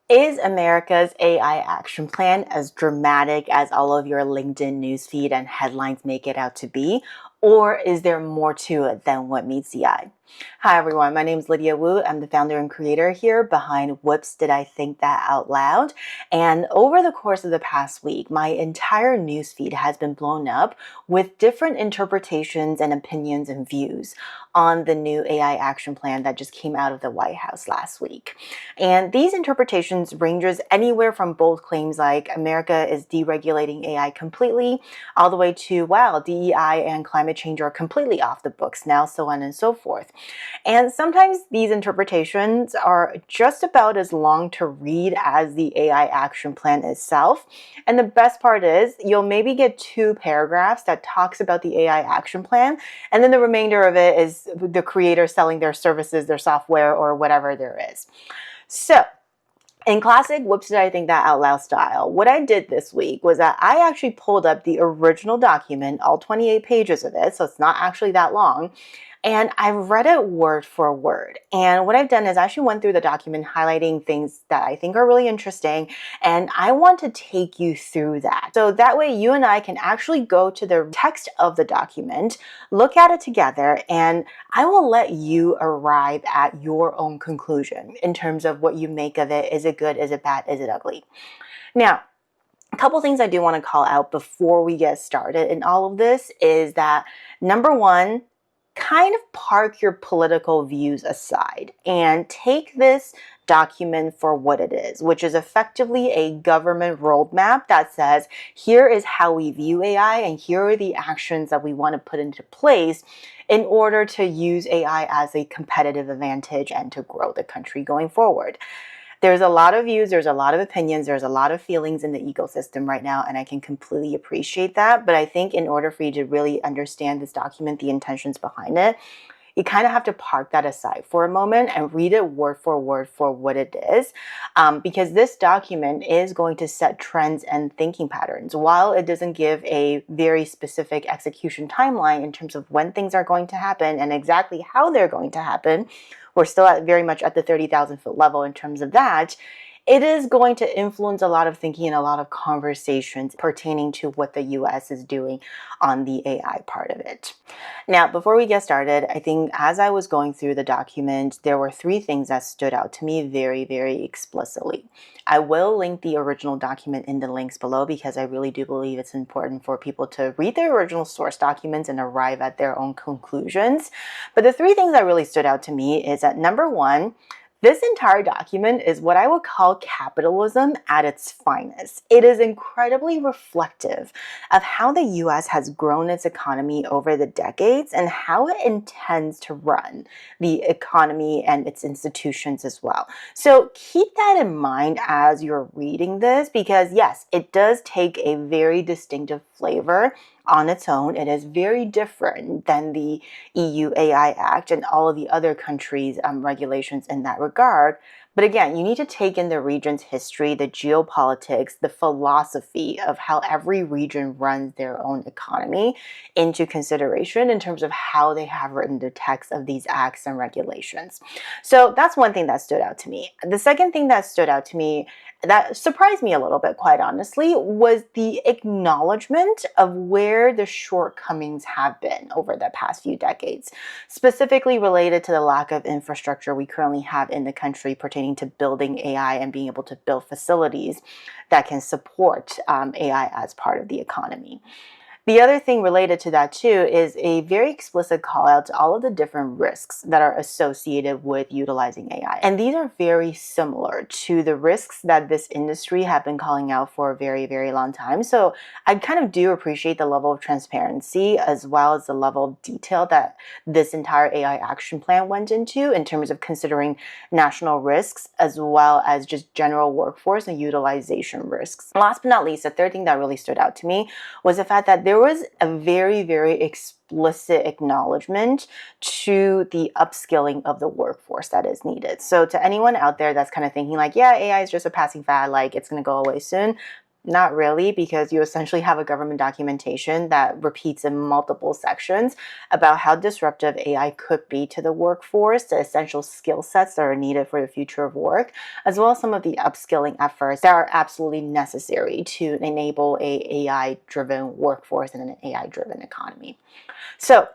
Is America's AI action plan as dramatic as all of your LinkedIn newsfeed and headlines make it out to be? Or is there more to it than what meets the eye? Hi everyone, my name is Lydia Wu. I'm the founder and creator here behind Whoops, Did I Think That Out Loud? And over the course of the past week, my entire newsfeed has been blown up with different interpretations and opinions and views on the new AI action plan that just came out of the White House last week. And these interpretations ranges anywhere from bold claims like America is deregulating AI completely, all the way to, wow, DEI and climate change are completely off the books now, so on and so forth. And sometimes these interpretations are just about as long to read as the AI action plan itself. And the best part is you'll maybe get 2 paragraphs that talks about the AI action plan, and then the remainder of it is the creator selling their services, their software, or whatever there is. So, in classic Whoops Did I Think That Out Loud style, what I did this week was that I actually pulled up the original document, all 28 pages of it, so it's not actually that long, and I read it word for word. And what I've done is I actually went through the document highlighting things that I think are really interesting, and I want to take you through that. So that way you and I can actually go to the text of the document, look at it together, and I will let you arrive at your own conclusion in terms of what you make of it. Is it good? Is it bad? Is it ugly? Now, a couple things I do want to call out before we get started in all of this is that, number one, kind of park your political views aside and take this document for what it is, which is effectively a government roadmap that says, here is how we view AI and here are the actions that we want to put into place in order to use AI as a competitive advantage and to grow the country going forward. There's a lot of views, there's a lot of opinions, there's a lot of feelings in the ecosystem right now, and I can completely appreciate that. But I think in order for you to really understand this document, the intentions behind it, you kind of have to park that aside for a moment and read it word for what it is, because this document is going to set trends and thinking patterns. While it doesn't give a very specific execution timeline in terms of when things are going to happen and exactly how they're going to happen, we're still very much at the 30,000 foot level in terms of that. It is going to influence a lot of thinking and a lot of conversations pertaining to what the US is doing on the AI part of it. Now, before we get started, I think as I was going through the document, there were 3 things that stood out to me very, very explicitly. I will link the original document in the links below because I really do believe it's important for people to read the original source documents and arrive at their own conclusions. But the 3 things that really stood out to me is that, number one, this entire document is what I would call capitalism at its finest. It is incredibly reflective of how the US has grown its economy over the decades and how it intends to run the economy and its institutions as well. So keep that in mind as you're reading this, because yes, it does take a very distinctive flavor on its own. It is very different than the EU AI Act and all of the other countries' regulations in that regard. But again, you need to take in the region's history, the geopolitics, the philosophy of how every region runs their own economy into consideration in terms of how they have written the text of these acts and regulations. So that's one thing that stood out to me. The second thing that stood out to me that surprised me a little bit, quite honestly, was the acknowledgement of where the shortcomings have been over the past few decades, specifically related to the lack of infrastructure we currently have in the country pertaining to building AI and being able to build facilities that can support AI as part of the economy. The other thing related to that too is a very explicit call out to all of the different risks that are associated with utilizing AI. And these are very similar to the risks that this industry have been calling out for a very, very long time. So I kind of do appreciate the level of transparency as well as the level of detail that this entire AI action plan went into in terms of considering national risks as well as just general workforce and utilization risks. Last but not least, the third thing that really stood out to me was the fact that there was a very, very explicit acknowledgement to the upskilling of the workforce that is needed. So to anyone out there that's kind of thinking like, yeah, AI is just a passing fad, like it's going to go away soon. Not really, because you essentially have a government documentation that repeats in multiple sections about how disruptive AI could be to the workforce, the essential skill sets that are needed for the future of work, as well as some of the upskilling efforts that are absolutely necessary to enable a AI-driven workforce and an AI-driven economy. So,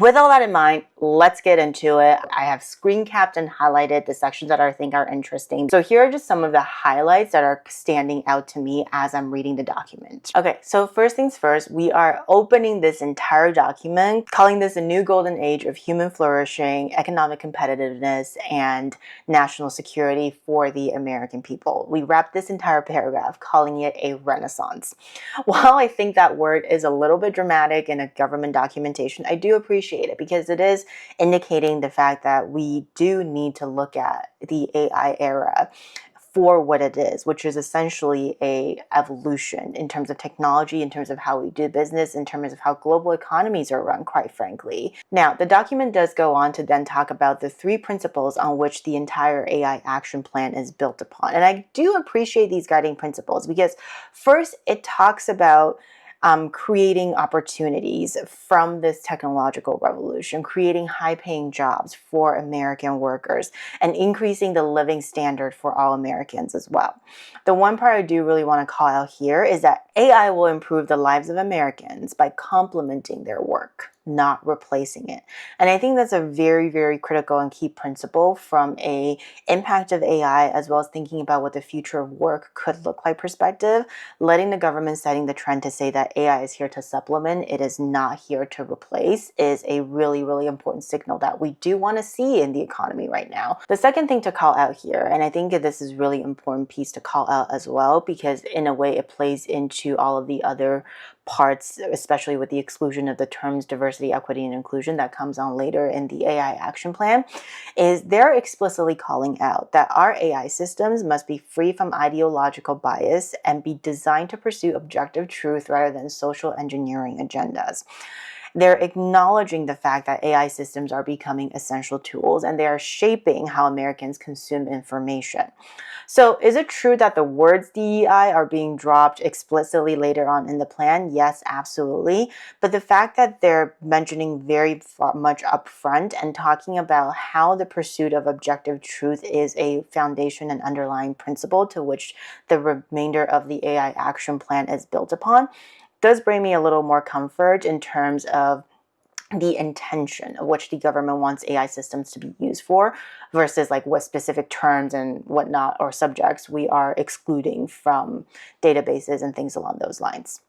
with all that in mind, let's get into it. I have screen capped and highlighted the sections that I think are interesting. So here are just some of the highlights that are standing out to me as I'm reading the document. Okay, so first things first, we are opening this entire document, calling this a new golden age of human flourishing, economic competitiveness, and national security for the American people. We wrap this entire paragraph calling it a renaissance. While I think that word is a little bit dramatic in a government documentation, I do appreciate it because it is indicating the fact that we do need to look at the AI era for what it is, which is essentially a evolution in terms of technology, in terms of how we do business, in terms of how global economies are run, quite frankly. Now, the document does go on to then talk about the 3 principles on which the entire AI action plan is built upon. And I do appreciate these guiding principles because first it talks about creating opportunities from this technological revolution, creating high-paying jobs for American workers, and increasing the living standard for all Americans as well. The one part I do really want to call out here is that AI will improve the lives of Americans by complementing their work, not replacing it. And I think that's a very, very critical and key principle from a impact of AI, as well as thinking about what the future of work could look like perspective, letting the government setting the trend to say that AI is here to supplement, it is not here to replace, is a really, really important signal that we do want to see in the economy right now. The second thing to call out here, and I think this is really important piece to call out as well, because in a way it plays into all of the other parts, especially with the exclusion of the terms diversity, equity, and inclusion that comes on later in the AI action plan, is they're explicitly calling out that our AI systems must be free from ideological bias and be designed to pursue objective truth rather than social engineering agendas. They're acknowledging the fact that AI systems are becoming essential tools and they are shaping how Americans consume information. So is it true that the words DEI are being dropped explicitly later on in the plan? Yes, absolutely. But the fact that they're mentioning very much upfront and talking about how the pursuit of objective truth is a foundation and underlying principle to which the remainder of the AI action plan is built upon does bring me a little more comfort in terms of the intention of which the government wants AI systems to be used for versus like what specific terms and whatnot or subjects we are excluding from databases and things along those lines.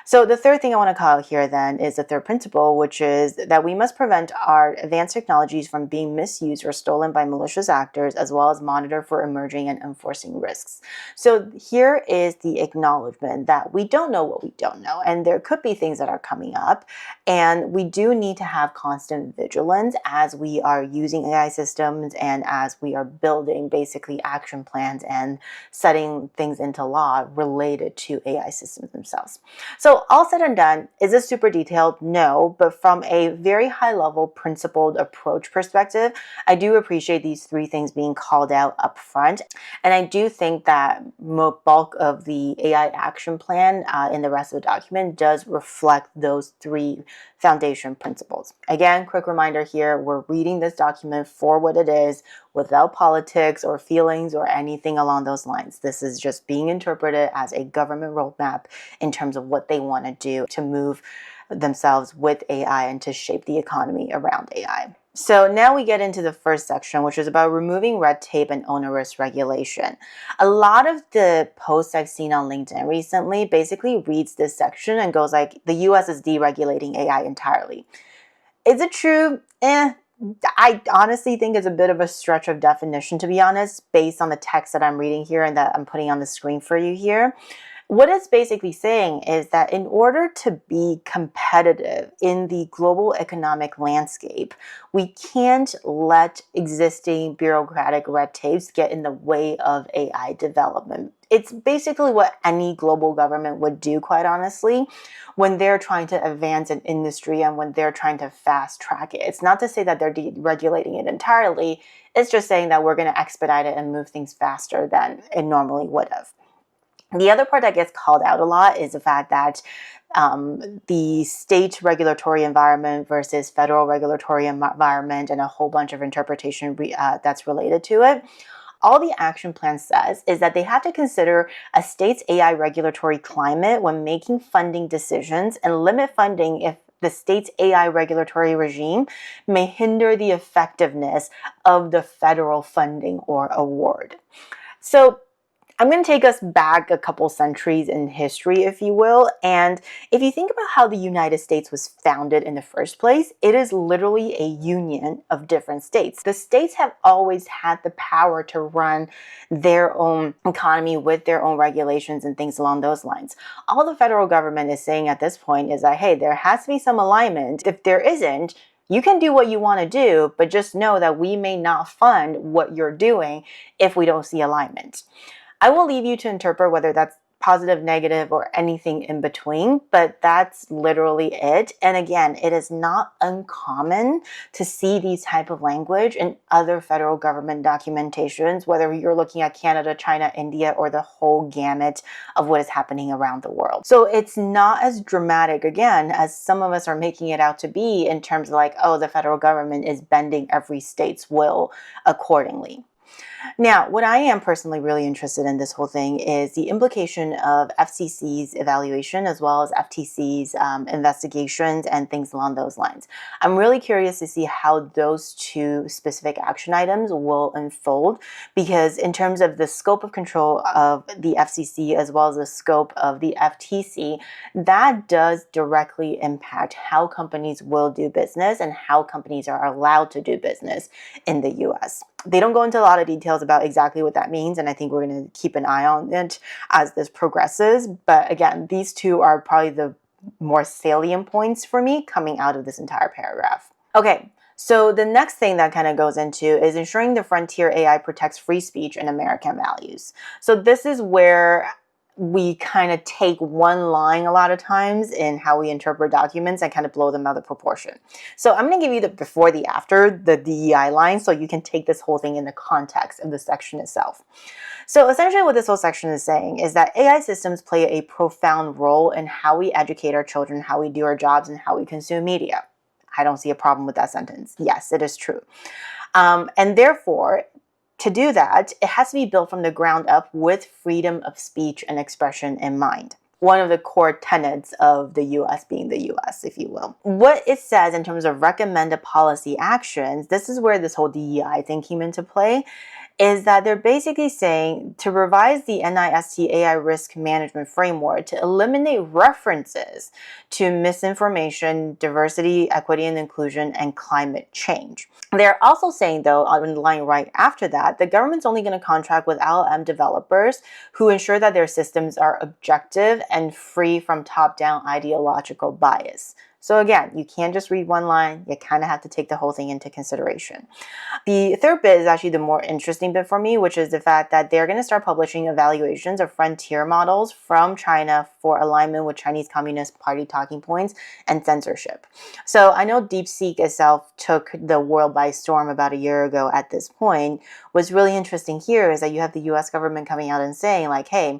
So the third thing I want to call out here then is the third principle, which is that we must prevent our advanced technologies from being misused or stolen by malicious actors, as well as monitor for emerging and enforcing risks. So here is the acknowledgement that we don't know what we don't know, and there could be things that are coming up, and we do need to have constant vigilance as we are using AI systems and as we are building basically action plans and setting things into law related to AI systems themselves. So all said and done, is this super detailed? No, but from a very high level principled approach perspective, I do appreciate these 3 things being called out up front. And I do think that bulk of the AI action plan in the rest of the document does reflect those 3 foundation principles. Again, quick reminder here, we're reading this document for what it is without politics or feelings or anything along those lines. This is just being interpreted as a government roadmap in terms of what they want to do to move themselves with AI and to shape the economy around AI. So now we get into the first section, which is about removing red tape and onerous regulation. A lot of the posts I've seen on LinkedIn recently basically reads this section and goes like, the US is deregulating AI entirely. Is it true? I honestly think it's a bit of a stretch of definition, to be honest, based on the text that I'm reading here and that I'm putting on the screen for you here. What it's basically saying is that in order to be competitive in the global economic landscape, we can't let existing bureaucratic red tapes get in the way of AI development. It's basically what any global government would do, quite honestly, when they're trying to advance an industry and when they're trying to fast track it. It's not to say that they're deregulating it entirely. It's just saying that we're going to expedite it and move things faster than it normally would have. The other part that gets called out a lot is the fact that the state regulatory environment versus federal regulatory environment and a whole bunch of interpretation that's related to it. All the action plan says is that they have to consider a state's AI regulatory climate when making funding decisions and limit funding if the state's AI regulatory regime may hinder the effectiveness of the federal funding or award. So I'm going to take us back a couple centuries in history, if you will. And if you think about how the United States was founded in the first place, it is literally a union of different states. The states have always had the power to run their own economy with their own regulations and things along those lines. All the federal government is saying at this point is that, hey, there has to be some alignment. If there isn't, you can do what you want to do, but just know that we may not fund what you're doing if we don't see alignment. I will leave you to interpret whether that's positive, negative, or anything in between, but that's literally it. And again, it is not uncommon to see these type of language in other federal government documentations, whether you're looking at Canada, China, India, or the whole gamut of what is happening around the world. So it's not as dramatic, again, as some of us are making it out to be in terms of like, oh, the federal government is bending every state's will accordingly. Now, what I am personally really interested in this whole thing is the implication of FCC's evaluation as well as FTC's investigations and things along those lines. I'm really curious to see how those two specific action items will unfold, because in terms of the scope of control of the FCC as well as the scope of the FTC, that does directly impact how companies will do business and how companies are allowed to do business in the US. They don't go into a lot of details about exactly what that means, and I think we're going to keep an eye on it as this progresses. But again, these two are probably the more salient points for me coming out of this entire paragraph. Okay, so the next thing that kind of goes into is ensuring the frontier AI protects free speech and American values. So this is where we kind of take one line a lot of times in how we interpret documents and kind of blow them out of proportion. So I'm going to give you the before, the after, the DEI line, so you can take this whole thing in the context of the section itself. So essentially what this whole section is saying is that AI systems play a profound role in how we educate our children, how we do our jobs, and how we consume media. I don't see a problem with that sentence. Yes, it is true. And therefore, to do that, it has to be built from the ground up with freedom of speech and expression in mind. One of the core tenets of the US being the US, if you will. What it says in terms of recommended policy actions, this is where this whole DEI thing came into play, is that they're basically saying to revise the NIST AI risk management framework to eliminate references to misinformation, diversity, equity and inclusion, and climate change. They're also saying, though, on the line right after that, the government's only going to contract with LLM developers who ensure that their systems are objective and free from top-down ideological bias. So again, you can't just read one line, you kind of have to take the whole thing into consideration. The third bit is actually the more interesting bit for me, which is the fact that they're going to start publishing evaluations of frontier models from China for alignment with Chinese Communist Party talking points and censorship. So I know DeepSeek itself took the world by storm about a year ago at this point. What's really interesting here is that you have the US government coming out and saying like, hey,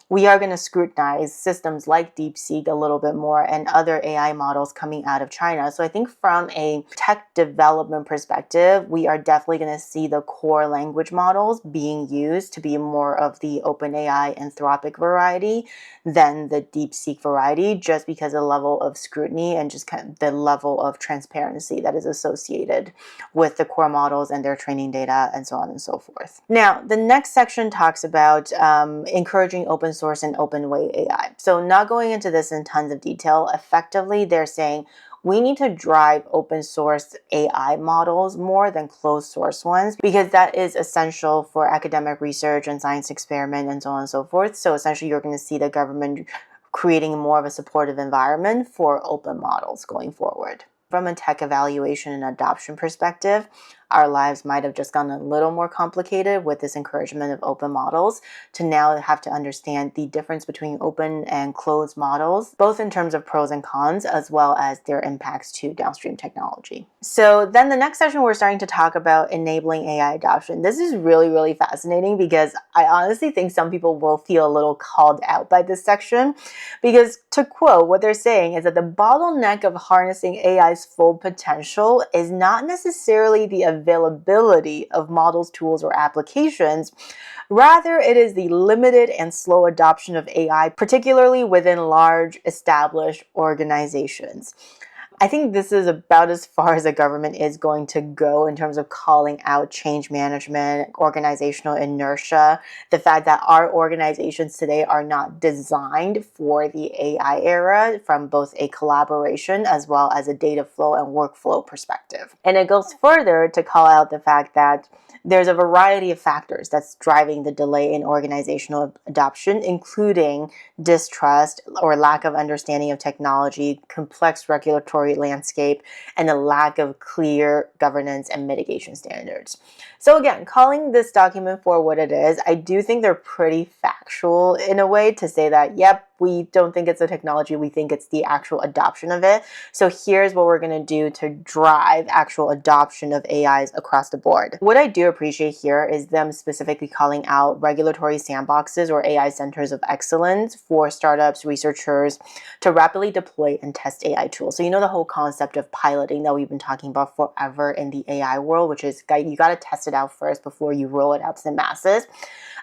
we are going to scrutinize systems like DeepSeek a little bit more and other AI models coming out of China. So I think from a tech development perspective, we are definitely going to see the core language models being used to be more of the OpenAI Anthropic variety than the DeepSeek variety, just because of the level of scrutiny and just kind of the level of transparency that is associated with the core models and their training data and so on and so forth. Now, the next section talks about encouraging open source and open way AI. So not going into this in tons of detail, effectively they're saying we need to drive open source AI models more than closed source ones, because that is essential for academic research and science experiment and so on and so forth. So essentially you're going to see the government creating more of a supportive environment for open models going forward. From a tech evaluation and adoption perspective, our lives might have just gotten a little more complicated with this encouragement of open models, to now have to understand the difference between open and closed models, both in terms of pros and cons, as well as their impacts to downstream technology. So then the next section, we're starting to talk about enabling AI adoption. This is really, really fascinating because I honestly think some people will feel a little called out by this section, because to quote, what they're saying is that the bottleneck of harnessing AI's full potential is not necessarily the availability of models, tools, or applications. Rather, it is the limited and slow adoption of AI, particularly within large, established organizations. I think this is about as far as the government is going to go in terms of calling out change management, organizational inertia, the fact that our organizations today are not designed for the AI era from both a collaboration as well as a data flow and workflow perspective. And it goes further to call out the fact that there's a variety of factors that's driving the delay in organizational adoption, including distrust or lack of understanding of technology, complex regulatory landscape, and a lack of clear governance and mitigation standards. So again, calling this document for what it is, I do think they're pretty factual in a way to say that, yep, we don't think it's a technology, we think it's the actual adoption of it. So here's what we're going to do to drive actual adoption of AIs across the board. What I do appreciate here is them specifically calling out regulatory sandboxes or AI centers of excellence for startups, researchers to rapidly deploy and test AI tools. So you know the whole concept of piloting that we've been talking about forever in the AI world, which is you got to test it out first before you roll it out to the masses.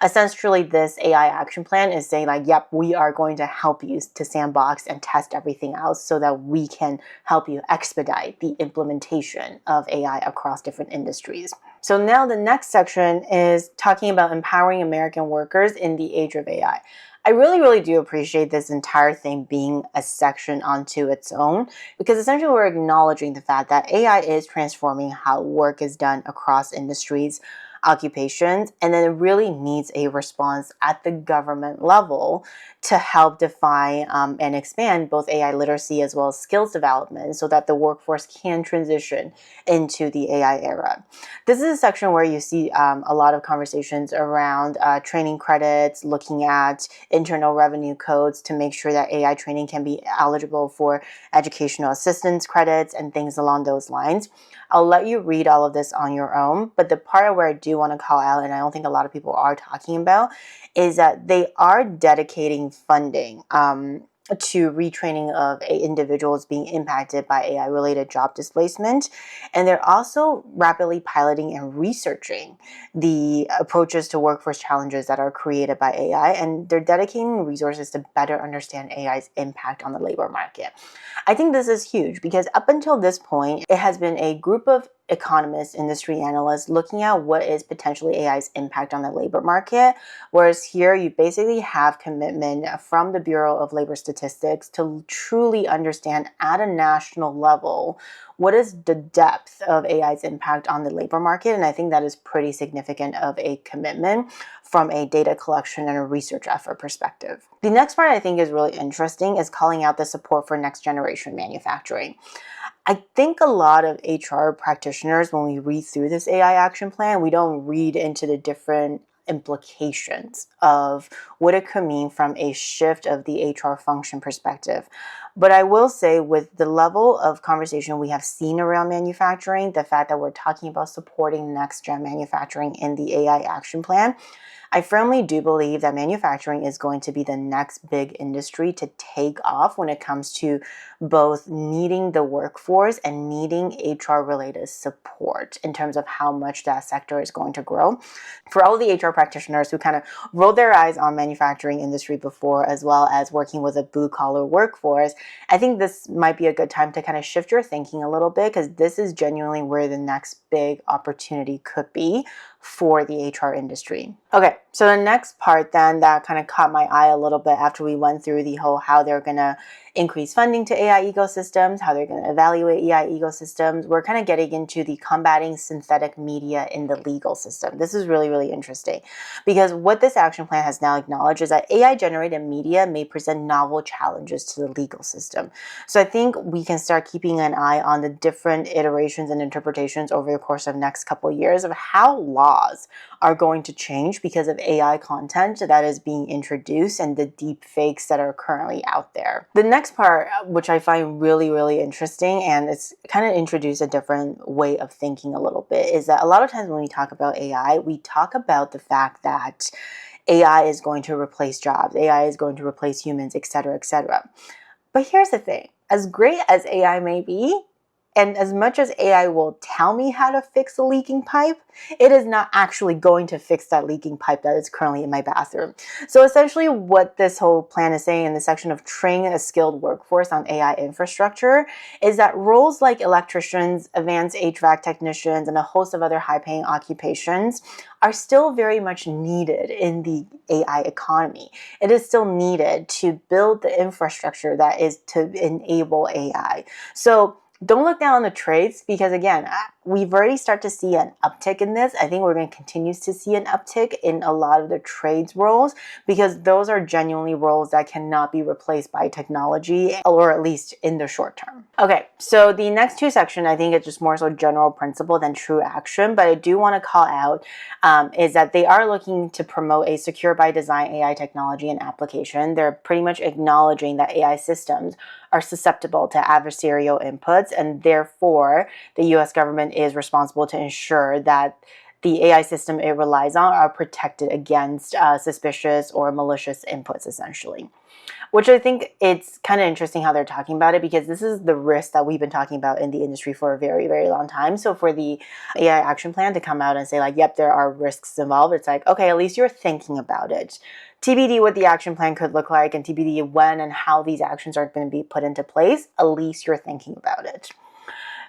Essentially, this AI action plan is saying like, yep, we are going to help you to sandbox and test everything out so that we can help you expedite the implementation of AI across different industries. So now the next section is talking about empowering American workers in the age of AI. I really, really do appreciate this entire thing being a section onto its own, because essentially we're acknowledging the fact that AI is transforming how work is done across industries, occupations, and then it really needs a response at the government level to help define and expand both AI literacy as well as skills development so that the workforce can transition into the AI era. This is a section where you see a lot of conversations around training credits, looking at internal revenue codes to make sure that AI training can be eligible for educational assistance credits and things along those lines. I'll let you read all of this on your own, but the part where I do want to call out, and I don't think a lot of people are talking about, is that they are dedicating funding to retraining of individuals being impacted by AI-related job displacement. And they're also rapidly piloting and researching the approaches to workforce challenges that are created by AI. And they're dedicating resources to better understand AI's impact on the labor market. I think this is huge because up until this point, it has been a group of economists, industry analysts looking at what is potentially AI's impact on the labor market, whereas here you basically have commitment from the Bureau of Labor Statistics to truly understand at a national level what is the depth of AI's impact on the labor market. And I think that is pretty significant of a commitment from a data collection and a research effort perspective. The next part I think is really interesting is calling out the support for next generation manufacturing. I think a lot of HR practitioners, when we read through this AI action plan, we don't read into the different implications of what it could mean from a shift of the HR function perspective. But I will say with the level of conversation we have seen around manufacturing, the fact that we're talking about supporting next gen manufacturing in the AI action plan, I firmly do believe that manufacturing is going to be the next big industry to take off when it comes to both needing the workforce and needing HR-related support in terms of how much that sector is going to grow. For all of the HR practitioners who kind of rolled their eyes on manufacturing industry before, as well as working with a blue-collar workforce, I think this might be a good time to kind of shift your thinking a little bit, because this is genuinely where the next big opportunity could be for the HR industry. Okay, so the next part then that kind of caught my eye a little bit after we went through the whole how they're going to increase funding to AI ecosystems, how they're going to evaluate AI ecosystems, we're kind of getting into the combating synthetic media in the legal system. This is really, really interesting because what this action plan has now acknowledged is that AI generated media may present novel challenges to the legal system. So I think we can start keeping an eye on the different iterations and interpretations over the course of the next couple of years of how laws are going to change because of AI content that is being introduced and the deep fakes that are currently out there. The next part, which I find really, really interesting, and it's kind of introduced a different way of thinking a little bit, is that a lot of times when we talk about AI, we talk about the fact that AI is going to replace jobs, AI is going to replace humans, etc., etc. But here's the thing, as great as AI may be, and as much as AI will tell me how to fix a leaking pipe, it is not actually going to fix that leaking pipe that is currently in my bathroom. So essentially what this whole plan is saying in the section of training a skilled workforce on AI infrastructure is that roles like electricians, advanced HVAC technicians, and a host of other high-paying occupations are still very much needed in the AI economy. It is still needed to build the infrastructure that is to enable AI. So don't look down on the trades because, again, we've already started to see an uptick in this. I think we're going to continue to see an uptick in a lot of the trades roles because those are genuinely roles that cannot be replaced by technology, or at least in the short term. Okay, so the next two sections, I think it's just more so general principle than true action, but I do want to call out is that they are looking to promote a secure by design AI technology and application. They're pretty much acknowledging that AI systems are susceptible to adversarial inputs, and therefore the US government is responsible to ensure that the AI system it relies on are protected against suspicious or malicious inputs, essentially. Which I think it's kind of interesting how they're talking about it because this is the risk that we've been talking about in the industry for a very, very long time. So for the AI action plan to come out and say like, yep, there are risks involved, it's like, okay, at least you're thinking about it. TBD what the action plan could look like and TBD when and how these actions are going to be put into place, at least you're thinking about it.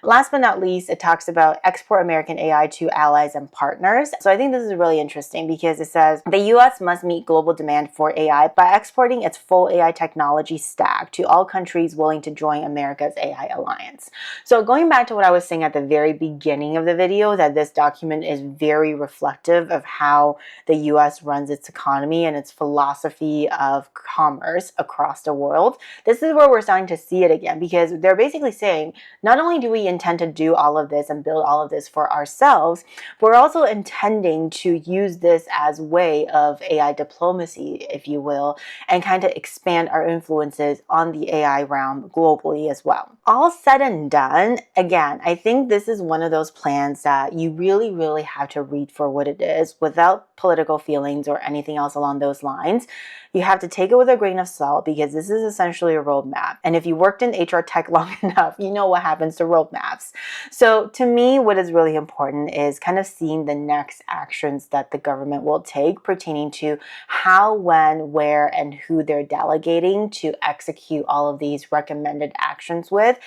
Last but not least, it talks about export American AI to allies and partners. So I think this is really interesting because it says the US must meet global demand for AI by exporting its full AI technology stack to all countries willing to join America's AI alliance. So going back to what I was saying at the very beginning of the video, that this document is very reflective of how the US runs its economy and its philosophy of commerce across the world. This is where we're starting to see it again because they're basically saying, not only do we intend to do all of this and build all of this for ourselves, but we're also intending to use this as way of AI diplomacy, if you will, and kind of expand our influences on the AI realm globally as well. All said and done, again, I think this is one of those plans that you really, really have to read for what it is without political feelings or anything else along those lines. You have to take it with a grain of salt because this is essentially a roadmap. And if you worked in HR tech long enough, you know what happens to roadmaps. So to me, what is really important is kind of seeing the next actions that the government will take pertaining to how, when, where, and who they're delegating to execute all of these recommended actions with,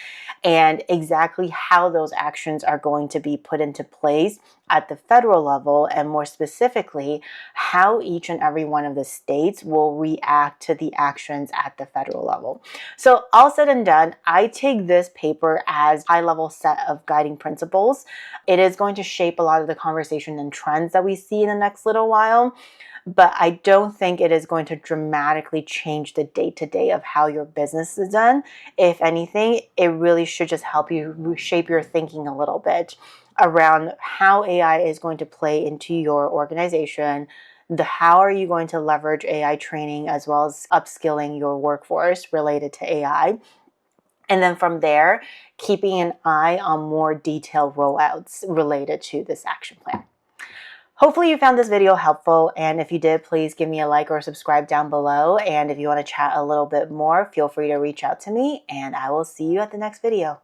and exactly how those actions are going to be put into place at the federal level, and more specifically, how each and every one of the states will react to the actions at the federal level. So all said and done, I take this paper as a high-level set of guiding principles. It is going to shape a lot of the conversation and trends that we see in the next little while, but I don't think it is going to dramatically change the day-to-day of how your business is done. If anything, it really should just help you shape your thinking a little bit around how AI is going to play into your organization, how are you going to leverage AI training as well as upskilling your workforce related to AI. And then from there, keeping an eye on more detailed rollouts related to this action plan. Hopefully you found this video helpful, and if you did, please give me a like or subscribe down below. And if you want to chat a little bit more, feel free to reach out to me, and I will see you at the next video.